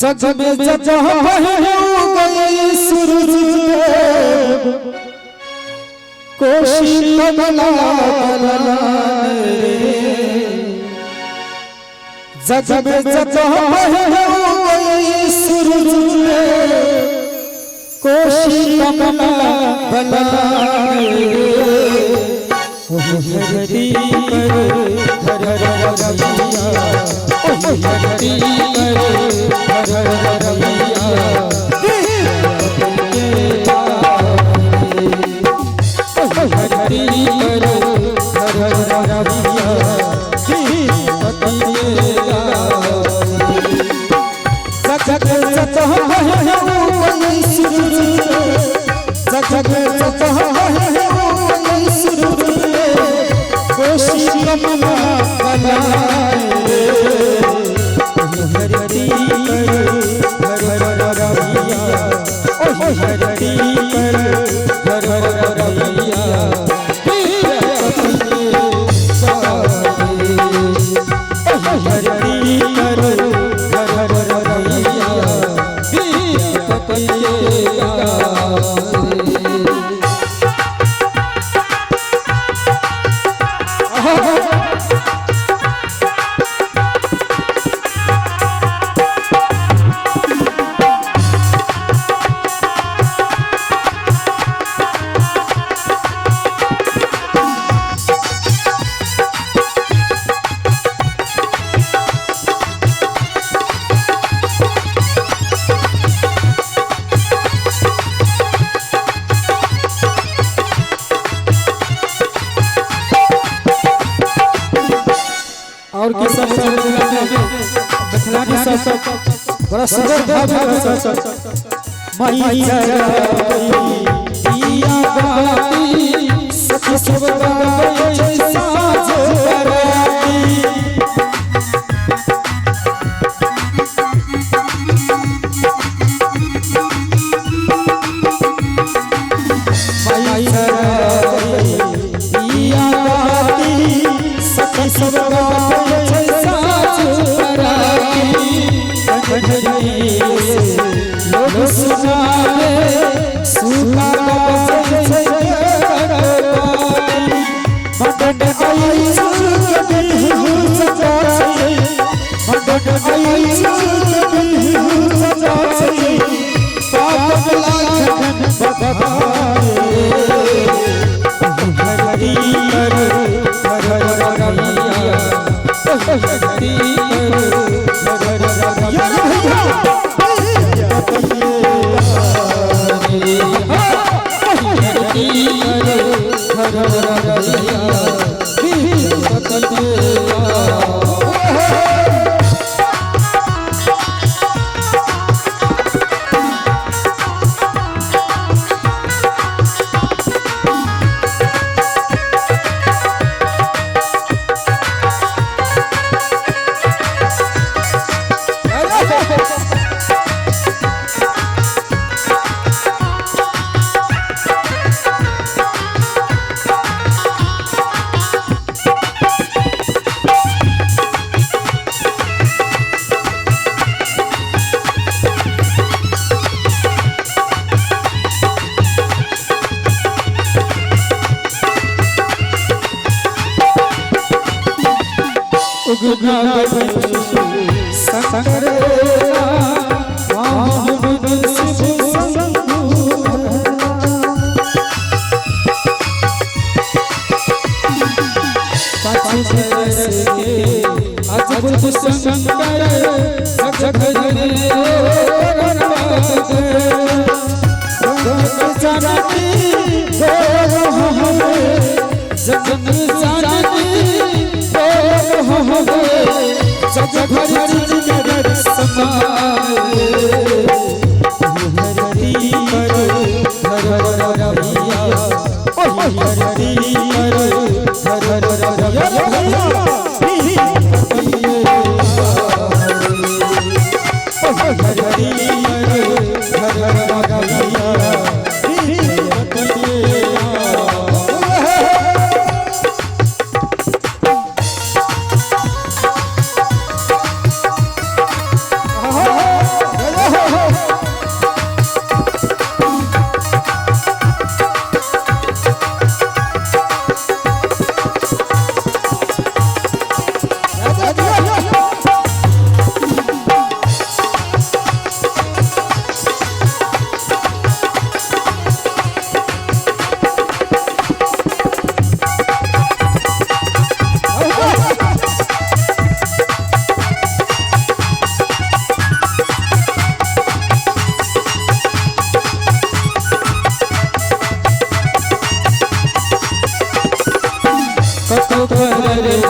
जग में जब गई सूरज देव कोशी कमला जग में जब गई सूरज देव कोशी कमला धरती पर रविया धरती पर रविया धरती पर रविया कोशी कमला धरती पर रविया धरती पर रविया और किसा बड़ा सुंदर भाव माई दिया बाती सखी सब गाए साज बराती माई दिया बाती सखी सब गाए साज बराती लोग सुनावे सुना मदन आई सजा मदन आई सजा पाप लाखन बधाए धरती पर रविया धरती पर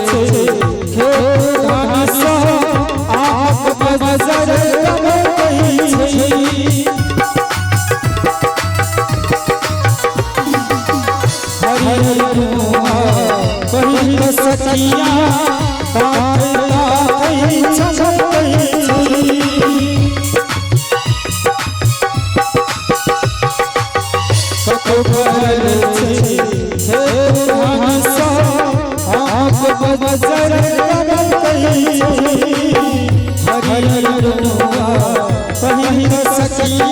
छे खेत धान सा आप बजर कमई छे हरि पहिल सखिया ताता कई छमई खबर छे खेत धान सा आप बजर कमई हरि पहिल सखिया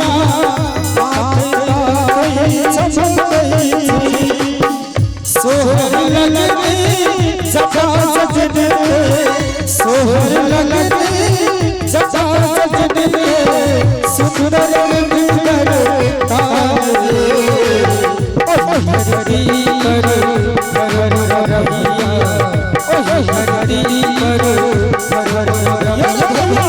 ताता कई छमई सोहर लगने जटा सजने सोहर लगने जटा सजने सुंदर मिलकर तारे हरि कर रहिया हरि कर रहिया